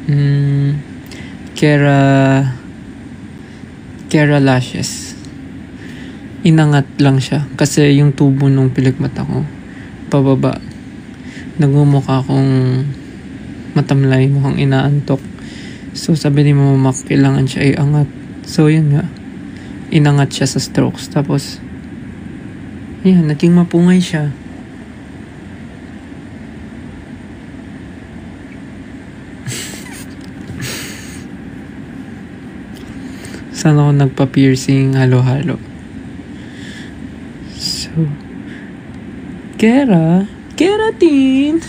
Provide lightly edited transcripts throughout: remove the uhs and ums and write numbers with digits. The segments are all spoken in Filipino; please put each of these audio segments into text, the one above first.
Mm, Kera Lashes. Inangat lang siya kasi yung tubo nung pilikmata ko pababa. Nagmumukha akong matamlay, mukhang inaantok. So sabi ni Mama Mac, kailangan siya iangat. So yun nga, inangat siya sa strokes. Tapos yan, naging mapungay siya. Saan ako nagpa-piercing, halo-halo. So, keratin.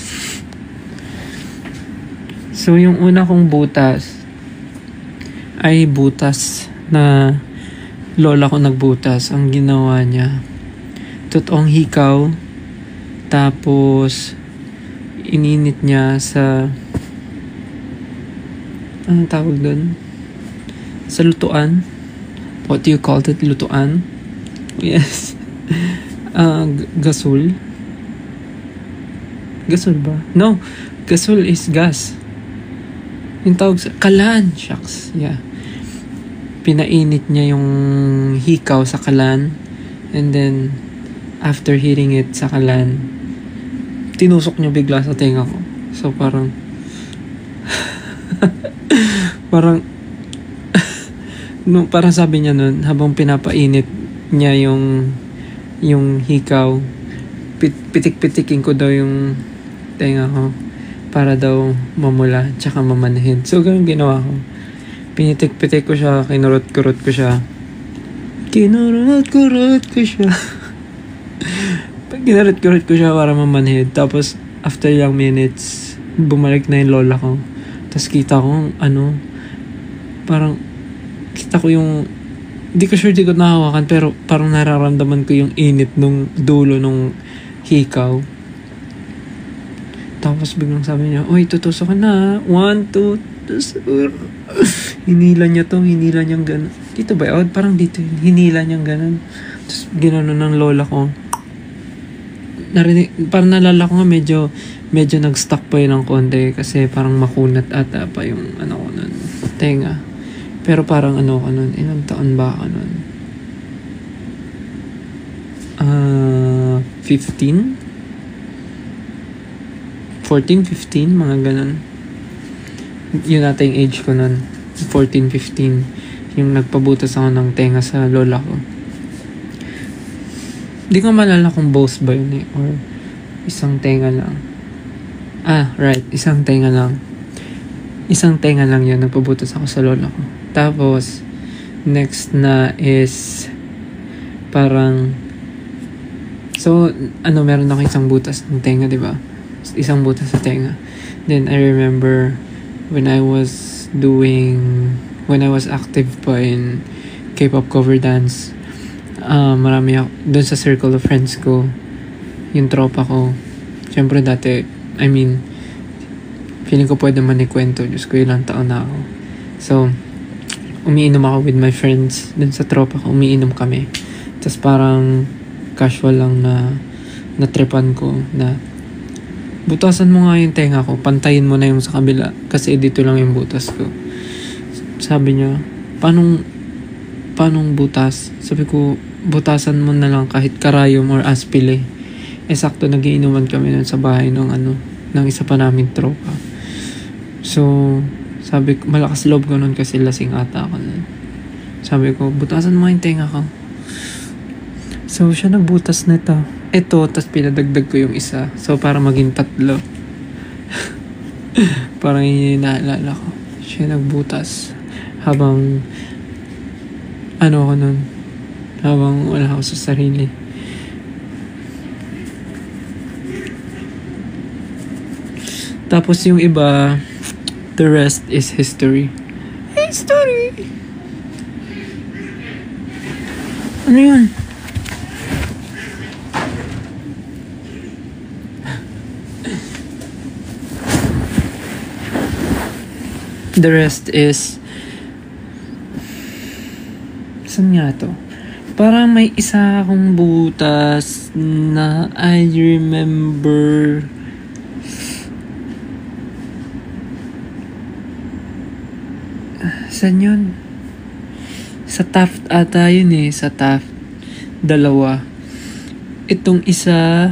So, yung una kong butas ay butas na lola ko nagbutas. Ang ginawa niya, totoong hikaw, tapos ininit niya sa anong tawag doon? Sa lutuan. What do you call it? Lutuan? Yes. Gasol. Gasol ba? No. Gasol is gas. Yung tawag sa kalan. Shucks. Yeah. Pinainit niya yung hikaw sa kalan. And then, after heating it sa kalan, tinusok niya bigla sa tenga ko. So, parang no, parang sabi niya nun, habang pinapainit niya yung hikaw, pitik-pitikin ko daw yung tenga ko para daw mamula tsaka mamanhin. So, ganun ginawa ko. Pinitik-pitik ko siya, kinurot-kurot ko siya. Kinurot-kurot ko siya para mamanhid. Tapos, after ilang minutes, bumalik na yung lola ko. Tapos kita ko, parang kita ko yung, di ko nahawakan, pero parang nararamdaman ko yung init nung dulo nung hikaw. Tapos biglang sabi niya, "Uy, tutusok ka na. 1, 2, hinila niya niyang gano'n. Dito ba yun? Parang dito yun. Hinila niyang gano'n. Tapos ginanon ng lola ko. Parang nalala ko nga medyo nag-stuck pa yun ng konti kasi parang makunat ata pa yung ko nun, tenga. Pero parang ko nun, ilang taon ba ako nun? 15? 14, 15, mga ganun. Yun ata yung age ko nun. 14, 15. Yung nagpabutas ako ng tenga sa lola ko. Di ko malala kung both ba yun or isang tenga lang. Right. Isang tenga lang. Isang tenga lang yun. Nagpabutas ako sa lola ko. Tapos, next na is parang meron ako isang butas ng tenga, di ba? Isang butas sa tenga. Then, I remember when I was active pa in K-pop cover dance, marami ako, doon sa circle of friends ko, yung tropa ko, syempre dati, feeling ko pwede man ikwento, Diyos ko, ilang taon na ako. So, umiinom ako with my friends, dun sa tropa ko, umiinom kami. Tapos parang casual lang na tripan ko na butasan mo nga yung tenga ko, pantayin mo na yung sa kabila kasi dito lang yung butas ko. Sabi niya, paanong butas? Sabi ko, butasan mo na lang kahit karayom or aspile. Sakto nagiinuman kami nun sa bahay ng isa pa naming tropa. So, sabi ko, malakas loob ko nun kasi lasing ata ako nun. Sabi ko, butasan mo yung tenga ko. So, siya nagbutas nito. Ito, tas pinadagdag ko yung isa. So, para maging 3. Parang yun yung naalala ko. Siya nagbutas. Habang, ako nun. Habang wala ako sa sarili. Tapos yung iba, the rest is history. History! Ano yun? The rest is saan nga to? Parang may isa akong butas na I remember Saan yun? Sa Taft ata yun eh. Sa Taft. Dalawa. Itong isa...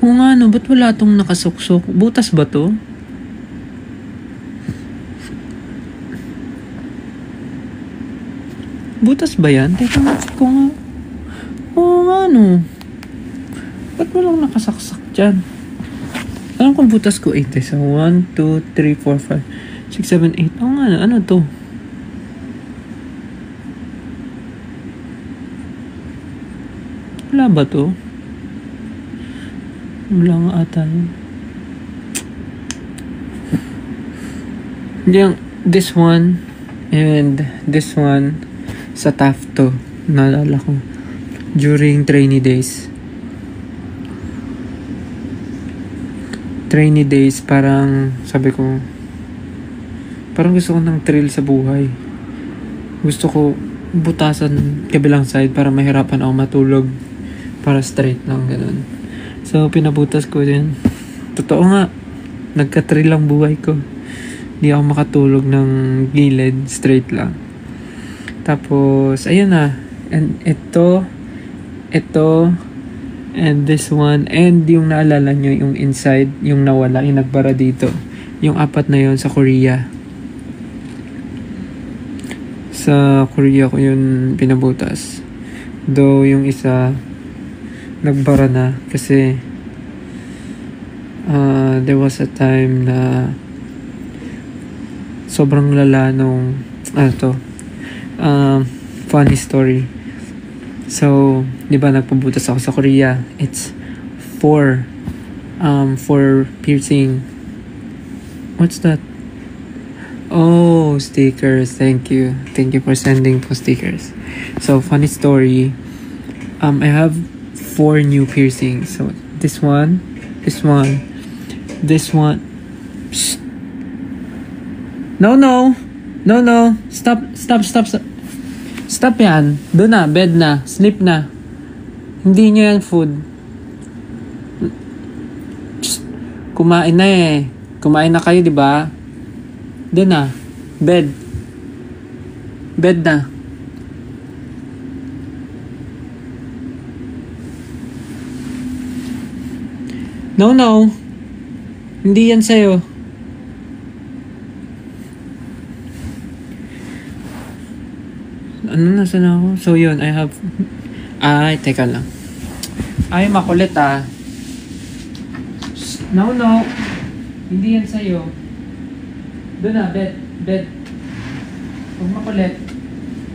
Oo nga no, ba't wala tong nakasuksok? Butas ba to? Butas ba yan? Teka nga, check ko nga. Oo nga no. Ba't walang nakasaksak dyan? Alam kong butas ko 8 eh. So 1, 2, 3, 4, 5, 6, 7, 8. Oo nga, ano to? Wala ba to? Wala nga ata yun. Yung, this one and this one sa Taft to. Naalala ko. During trainee days. Trainee days, parang sabi ko, parang gusto ko ng thrill sa buhay. Gusto ko butasan kabilang side para mahirapan ako matulog. Para straight lang, ganun. So, pinabutas ko din. Totoo nga, nagka-thrill lang buhay ko. Hindi ako makatulog ng gilid, straight lang. Tapos, ayun na. And ito, and this one, and yung naalala nyo, yung inside, yung nawala, yung nagbara dito. Yung apat na yun sa Korea. Sa Korea ko yun pinabutas. Though yung isa, nagbara na kasi there was a time na sobrang lala nung funny story. So, di ba nagpabutas ako sa Korea? It's for piercing. What's that? Oh, stickers. Thank you for sending po stickers. So, funny story. I have 4 new piercings. So, this one. Psst. No. Stop yan. Doon na, bed na, sleep na. Hindi nyo yan food. Psst. Kumain na eh. Kumain na kayo, di ba? Doon na, bed. Bed na. No. Hindi yan sa'yo. Ano, nasa na ako? So, yun, I have... Ay, teka lang. Ay, makulit ah. No. Hindi yan sa'yo. Doon na, bed. Huwag makulit.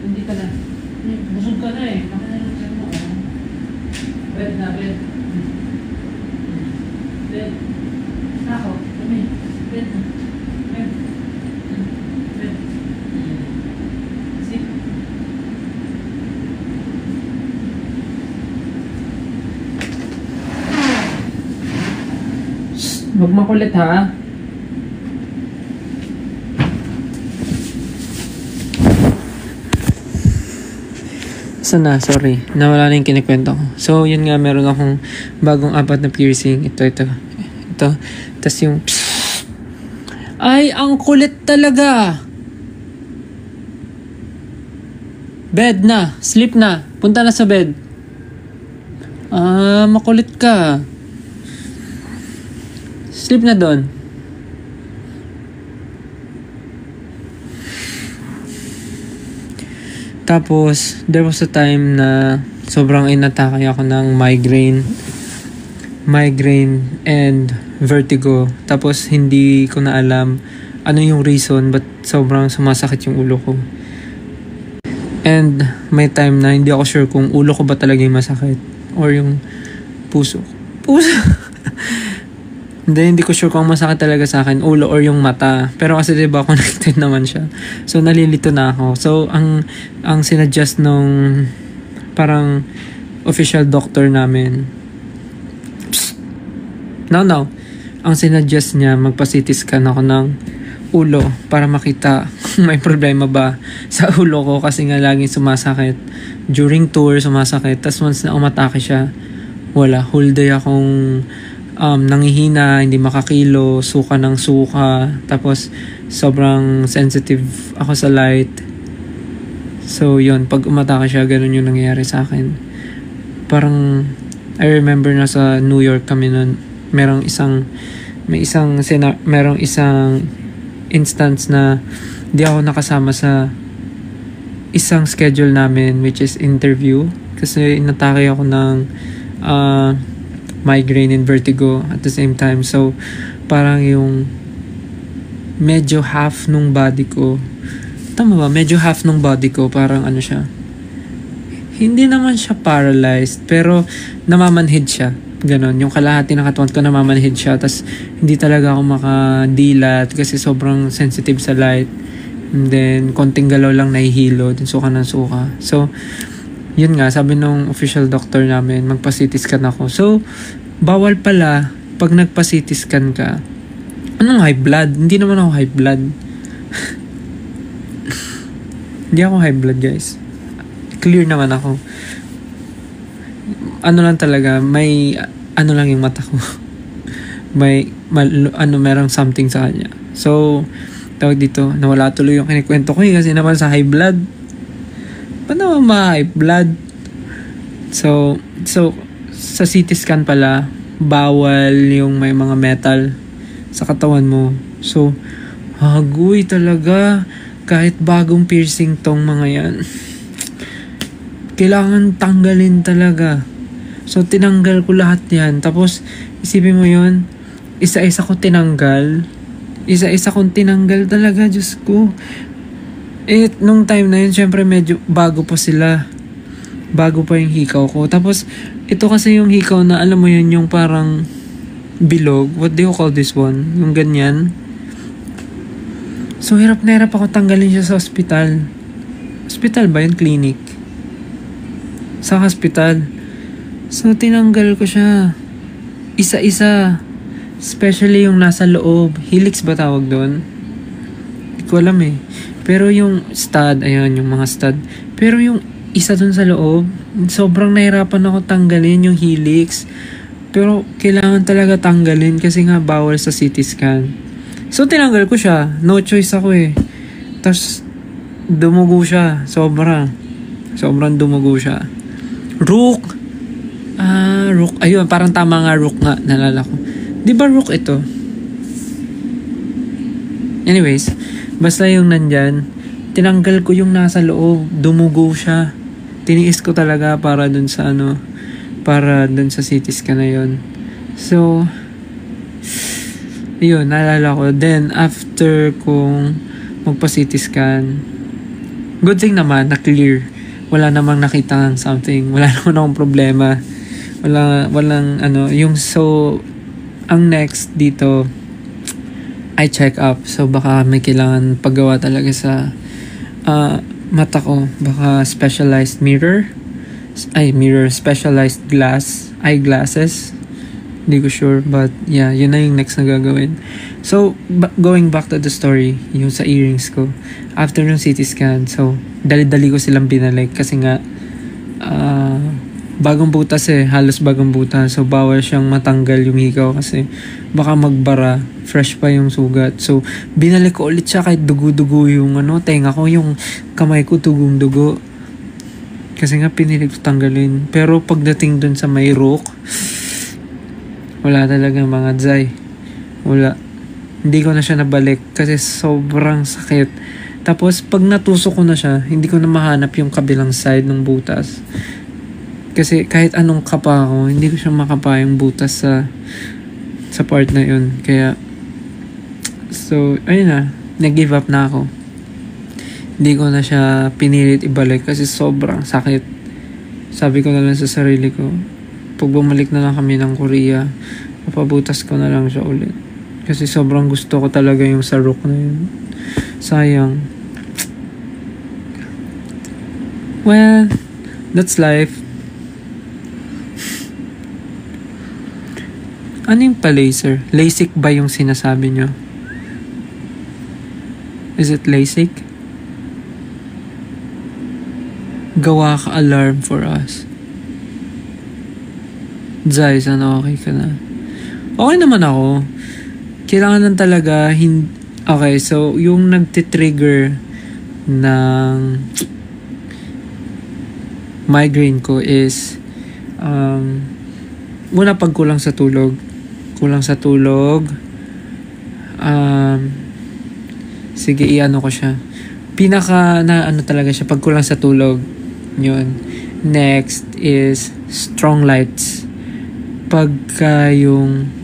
Hindi ka na. Busog ka na eh. Makinalagyan mo. Bed na. Bed. Ako. Kami. Bed na. Bed. Sit. Huwag makulit ha. Sana, sorry. Nawala na yung kinikwento ko. So, yun nga, meron akong bagong 4 na piercing. Ito. Tapos yung... Psst. Ay, ang kulit talaga! Bed na. Sleep na. Punta na sa bed. Makulit ka. Sleep na doon. Tapos, there was a time na sobrang inatake ako ng migraine and vertigo. Tapos, hindi ko na alam ano yung reason but sobrang sumasakit yung ulo ko. And may time na hindi ako sure kung ulo ko ba talaga yung masakit or yung puso. Hindi ko sure kung masakit talaga sa akin, ulo or yung mata. Pero kasi diba connected naman siya. So nalilito na ako. So ang sinadjust nung parang official doctor namin. Psst. No. Ang sinadjust niya, magpa-CT scan ako ng ulo para makita kung may problema ba sa ulo ko kasi nga laging sumasakit. During tour, sumasakit. Tapos once na umatake siya, wala. Whole day akong nangihina, hindi makakilo, suka ng suka, tapos sobrang sensitive ako sa light. So yun, pag umatake siya, ganun yung nangyayari sa akin. Parang I remember na sa New York kami nun, merong isang instance na di ako nakasama sa isang schedule namin, which is interview, kasi inatake ako ng migraine and vertigo at the same time. So parang yung medyo half nung body ko, tama ba? Medyo half nung body ko, parang ano siya, hindi naman siya paralyzed, pero namamanhid siya. Ganon. Yung kalahati ng katawan ko namamanhid siya. Tas hindi talaga ako makadilat kasi sobrang sensitive sa light. And then, konting galaw lang nahihilo. Then, suka ng suka. So, yun nga. Sabi nung official doctor namin, magpa-CT scan ako. So, bawal pala pag nagpa-CT scan ka. Anong high blood? Hindi naman ako high blood. Hindi ako high blood, guys. Clear naman ako. Ano lang talaga, may ano lang yung mata ko. Merong something sa kanya. So, tawag dito, nawala tuloy yung kinikwento ko kasi naman sa high blood. Paano ma-high blood? So, sa CT scan pala, bawal yung may mga metal sa katawan mo. So, hagoy talaga. Kahit bagong piercing tong mga yan, kailangan tanggalin talaga. So, tinanggal ko lahat yan. Tapos, isipin mo yun, isa-isa ko tinanggal. Isa-isa kong tinanggal talaga, Diyos ko. Nung time na yun, syempre medyo bago pa sila. Bago pa yung hikaw ko. Tapos, ito kasi yung hikaw na, alam mo yun, yung parang bilog. What do you call this one? Yung ganyan. So, hirap na hirap ako tanggalin siya sa hospital. Hospital ba yun? Clinic? Sa hospital. So, tinanggal ko siya. Isa-isa. Especially yung nasa loob. Helix ba tawag doon? Hindi ko alam eh. Pero yung stud, ayun, yung mga stud. Pero yung isa doon sa loob, sobrang nahirapan ako tanggalin yung helix. Pero kailangan talaga tanggalin kasi nga bawal sa CT scan. So, tinanggal ko siya. No choice ako eh. Tapos, dumugo siya. Sobrang dumugo siya. Rook! Rook. Ayun, parang tama nga, rook nga. Nalala ko. Di ba rook ito? Anyways, basta yung nandyan, tinanggal ko yung nasa loob. Dumugo siya. Tiniis ko talaga para dun sa CT scan na yun. So, yun, naalala ko. Then, after kong magpa-CT scan, good thing naman, na-clear. Wala namang nakita ng something. Wala naman akong problema. Walang ang next dito, I check up. So, baka may kailangan paggawa talaga sa mata ko. Baka specialized specialized eyeglasses. Hindi ko sure, but yeah, yun na yung next na gagawin. So, going back to the story, yung sa earrings ko. After ng CT scan, so, dali-dali ko silang binalik kasi nga, bagong butas halos bagong butas. So, bawal siyang matanggal yung hikaw kasi baka magbara, fresh pa yung sugat. So, binalik ko ulit siya kahit dugo-dugo yung tenga ko, yung kamay ko tugong-dugo. Kasi nga pinilig ko tanggalin. Pero pagdating dun sa may rook, wala talaga mga dzay. Wala. Hindi ko na siya nabalik kasi sobrang sakit. Tapos, pag natusok ko na siya, hindi ko na mahanap yung kabilang side ng butas. Kasi kahit anong kapa ako, hindi ko siya makapa yung butas sa part na yun. Kaya, so, ayun na. Nag-give up na ako. Hindi ko na siya pinilit ibalik kasi sobrang sakit. Sabi ko na lang sa sarili ko, pag bumalik na lang kami ng Korea, papabutas ko na lang siya ulit. Kasi sobrang gusto ko talaga yung sa rook na yun. Sayang. Well, that's life. Ano yung pa-laser? LASIK ba yung sinasabi nyo? Is it LASIK? Gawa ka alarm for us. Zay, sana okay ka na. Okay naman ako. Kailangan lang talaga, okay, so yung nagtitrigger ng migraine ko is, muna pag kulang sa tulog. Sige, iano ko siya. Pinaka na ano talaga siya, pag kulang sa tulog. Yun. Next is strong lights. Pagka yung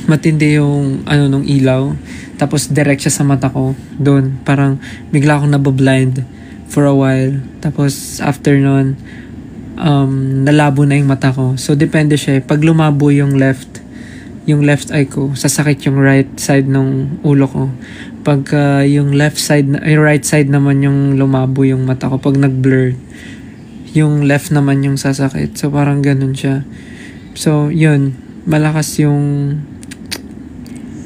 matindi yung ano nung ilaw, tapos direct siya sa mata ko, doon parang bigla akong nabablind for a while, tapos after nun nalabo na yung mata ko. So depende siya, pag lumabo yung left eye ko, sasakit yung right side ng ulo ko. Pagka yung right side naman yung lumabo yung mata ko, pag nag-blur, yung left naman yung sasakit. So parang ganun siya. So yun, malakas yung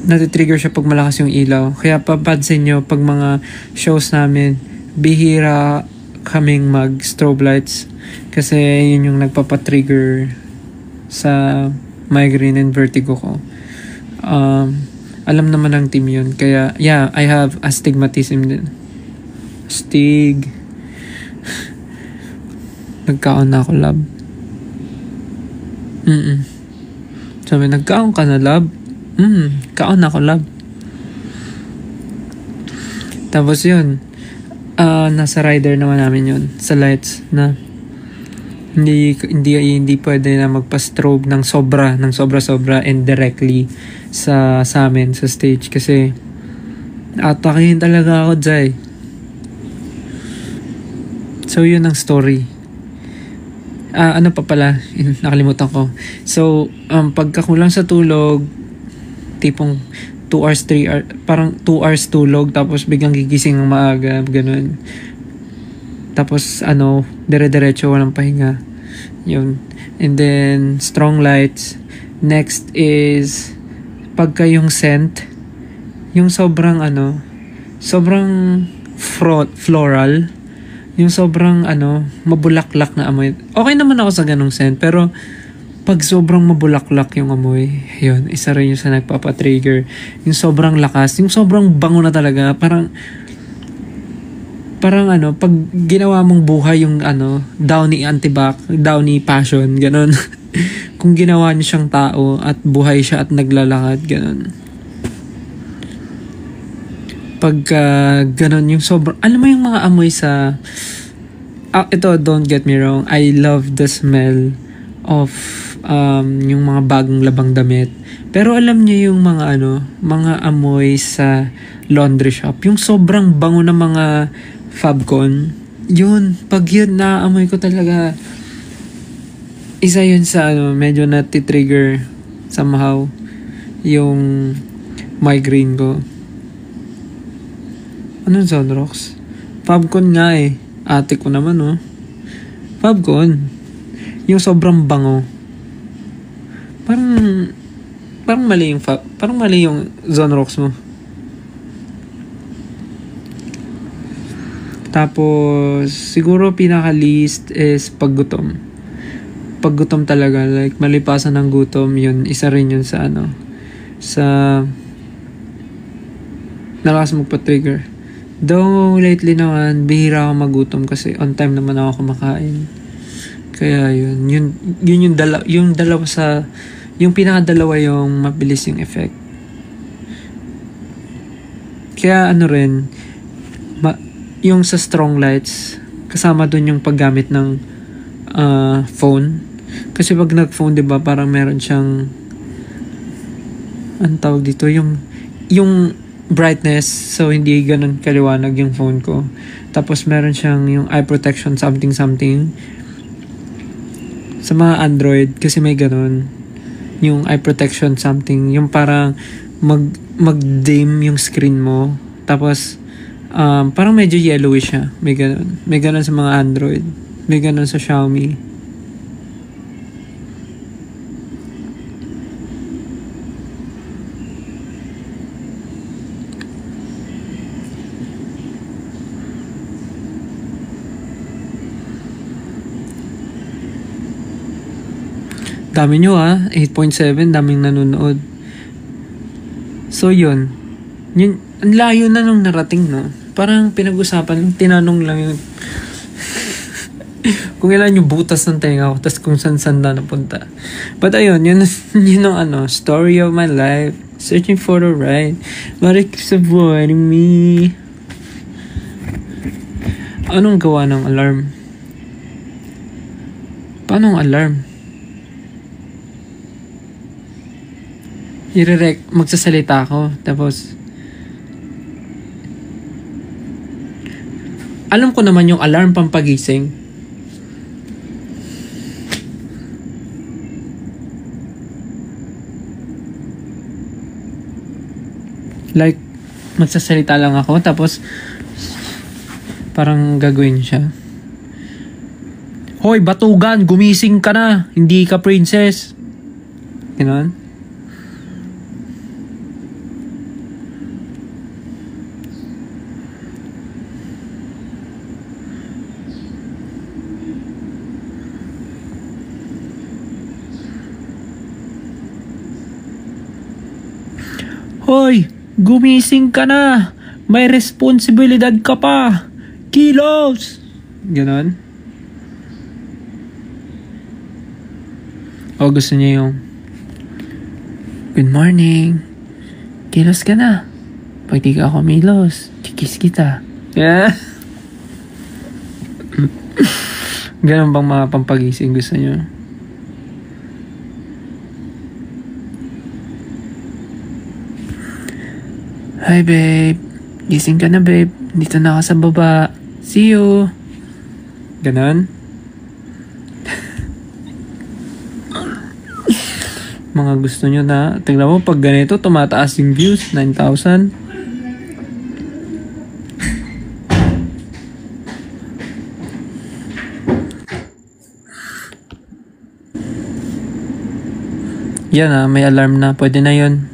natitrigger siya pag malakas yung ilaw. Kaya papansin nyo, pag mga shows namin, bihira kaming mag-strobe lights. Kasi yun yung nagpapatrigger sa migraine and vertigo ko. Alam naman ng team yun. Kaya, yeah, I have astigmatism din. Nagkaon na ako, lab. Sabi, nagkaon ka na, lab? Kaon ako, lab. Tapos yun, nasa rider naman namin yun, sa lights, na hindi pwede na magpa-strobe ng sobra and directly sa amin, sa stage. Kasi atakihin talaga ako, Jai. So yun ang story. Ano pa pala, nakalimutan ko. So pagkakulang sa tulog, tipong 2 hours, 3 hours, parang 2 hours tulog, tapos biglang gigising ng maaga, ganun. Tapos dire-diretso, walang pahinga. Yun. And then strong lights. Next is pagka yung scent, yung sobrang floral, yung sobrang mabulaklak na amoy. Okay naman ako sa ganung scent, pero pag sobrang mabulaklak yung amoy, yun, isa rin yung sa nagpapatrigger. Yung sobrang lakas, yung sobrang bango na talaga, parang pag ginawa mong buhay yung Downy Antibac, Downy Passion, ganun. Kung ginawa niyo siyang tao at buhay siya at naglalakad, ganun. Pag ganun, yung sobrang, alam mo yung mga amoy sa, ito, don't get me wrong, I love the smell of yung mga bagong labang damit. Pero alam niyo yung mga mga amoy sa laundry shop, yung sobrang bango ng mga Fabcon, yun, pag yun naamoy ko talaga, isa yun sa medyo nati-trigger somehow yung migraine ko. Anong Zonrox? Fabcon nga eh. Ate ko naman Fabcon. Yung sobrang bango. Parang mali yung Zonrox mo. Tapos siguro pinaka-least is paggutom. Paggutom talaga, like malipasan ng gutom, yun, isa rin yun sa sa nalakas magpa-trigger. Though lately naman, bihira ako magutom kasi on time naman ako kumakain. Kaya yun yung dalawa sa, yung pinakadalawa yung mabilis yung effect. Kaya rin, yung sa strong lights, kasama dun yung paggamit ng phone. Kasi pag nag-phone, diba, parang meron siyang, ang tawag dito, yung brightness, so hindi ganun kaliwanag yung phone ko. Tapos meron siyang yung eye protection something. Sa mga Android, kasi may ganun, yung eye protection something, yung parang mag-dim yung screen mo. Tapos, parang medyo yellowish siya. May ganun sa mga Android. May ganun sa Xiaomi. Dami nyo 8.7, daming nanonood. So yun, ang layo na nung narating, no? Parang pinag-usapan, tinanong lang yun. Kung ilan yung butas ng tenga ko, tas kung saan na napunta. But ayun, yun ang story of my life. Searching for the right, but it keeps avoiding me. Anong gawa ng alarm? Paano ang alarm? Magsasalita ako, tapos alam ko naman yung alarm pampagising. Like, magsasalita lang ako, tapos parang gagawin siya. Hoy, batugan, gumising ka na. Hindi ka princess. Ganon. Hoy, gumising ka na. May responsibilidad ka pa. Kilos! Ganon. O gusto niya yung good morning. Kilos ka na. Pag di ka kumilos, kikis kita. Yeah. Ganon bang mga pampagising gusto niyo? Hi babe. Gising ka na babe. Dito na ako sa baba. See you. Ganon. Mga gusto nyo na. Tingnan mo pag ganito tumataas yung views. 9,000. Yan may alarm na. Pwede na yun.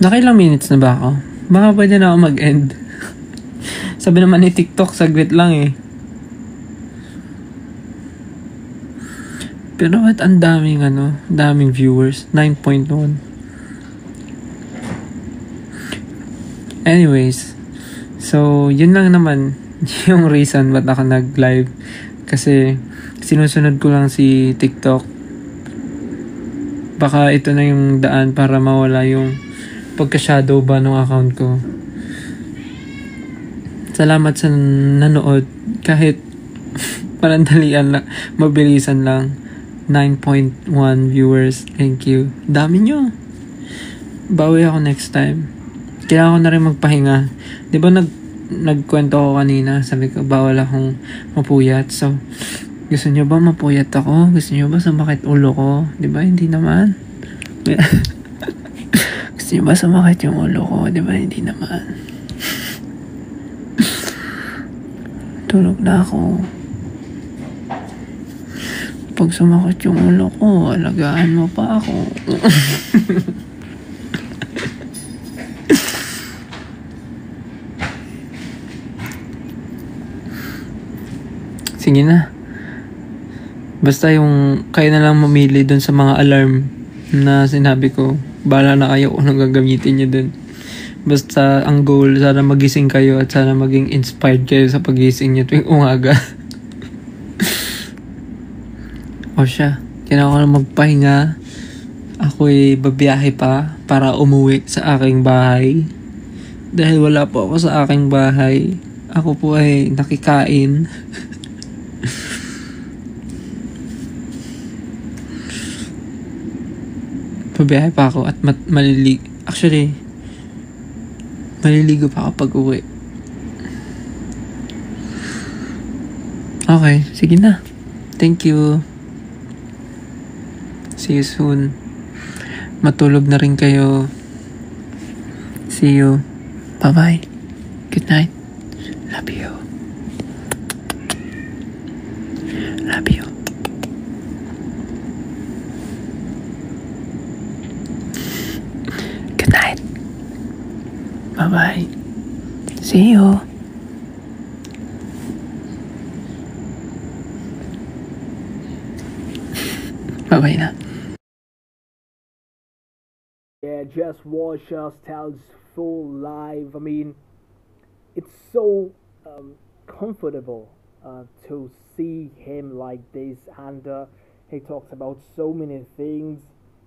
Nakailang minutes na ba ako? Baka pwede na ako mag-end. Sabi naman ni TikTok, saglit lang eh. Pero ba't ang daming viewers? 9.1. Anyways, so yun lang naman yung reason ba't ako nag-live. Kasi sinusunod ko lang si TikTok. Baka ito na yung daan para mawala yung pagka-shadow ba ng account ko. Salamat sa nanood. Kahit panandalian lang, mabilisan lang. 9.1 viewers. Thank you. Dami nyo. Bawi ako next time. Kailangan ko na rin magpahinga. Di ba nagkwento ako kanina? Sabi ko, bawal akong mapuyat. So, gusto nyo ba mapuyat ako? Gusto nyo ba sumakit ulo ko? Di ba? Hindi naman. Gusto nyo ba sumakit yung ulo ko? Di ba? Hindi naman. Tulog na ako. Pag sumakit yung ulo ko, alagaan mo pa ako. Sige na. Basta yung kayo na lang mamili dun sa mga alarm na sinabi ko. Bahala na kayo kung anong gagamitin nyo dun. Basta ang goal, sana magising kayo at sana maging inspired kayo sa pagising nyo tuwing umaga. O siya, kailangan ko na magpahinga. Ako'y babiyahe pa para umuwi sa aking bahay. Dahil wala po ako sa aking bahay. Ako po ay nakikain. Babiyahe pa ako at maliligo. Actually, maliligo pa ako pag uwi. Okay, sige na. Thank you. See you soon. Matulog na rin kayo. See you. Bye-bye. Good night. Love you. Love you. Bye-bye. See you. Bye-bye na. Yeah, just watch us Styles full live. I mean, it's so comfortable to see him like this, and he talks about so many things.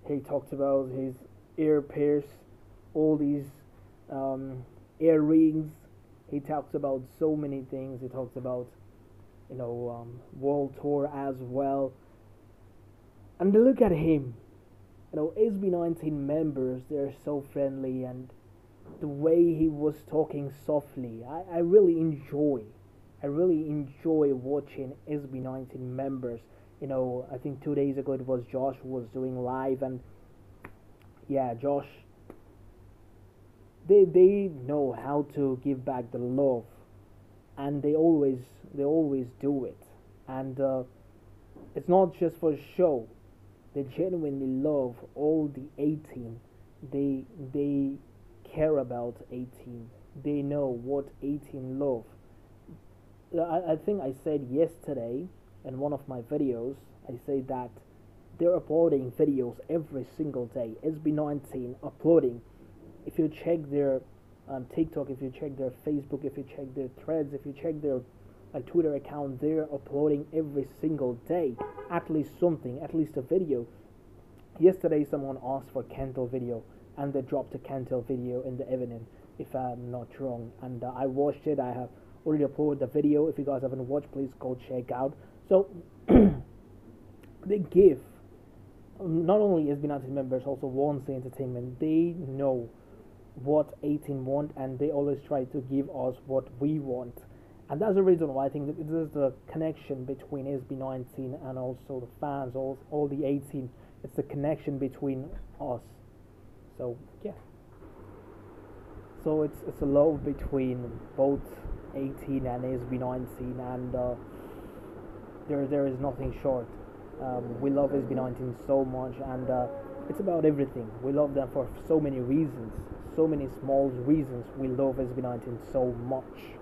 He talked about his ear pierce, all these um, earrings. He talks about so many things. He talks about world tour as well. And look at him. SB19 members, they're so friendly, and the way he was talking softly, I really enjoy. I really enjoy watching SB19 members. I think 2 days ago it was Josh who was doing live, and yeah, Josh, they know how to give back the love, and they always do it, and it's not just for show. They genuinely love all the 18. They care about 18. They know what 18 love. I think I said yesterday in one of my videos, I said that they're uploading videos every single day. SB19 uploading. If you check their TikTok, if you check their Facebook, if you check their threads, if you check their Twitter account, they're uploading every single day at least something, at least a video. Yesterday, someone asked for Kentel video, and they dropped a Kentel video in the evening, if I'm not wrong. And I watched it. I have already uploaded the video. If you guys haven't watched, please go check out. So they give not only SB19 members, also Wansi Entertainment. They know what 18 want, and they always try to give us what we want. And that's the reason why I think that it is the connection between SB19 and also the fans, all the 18. It's the connection between us. So yeah. So it's a love between both 18 and SB19, and there is nothing short. We love SB19 so much, and it's about everything. We love them for so many reasons, so many small reasons. We love SB19 so much.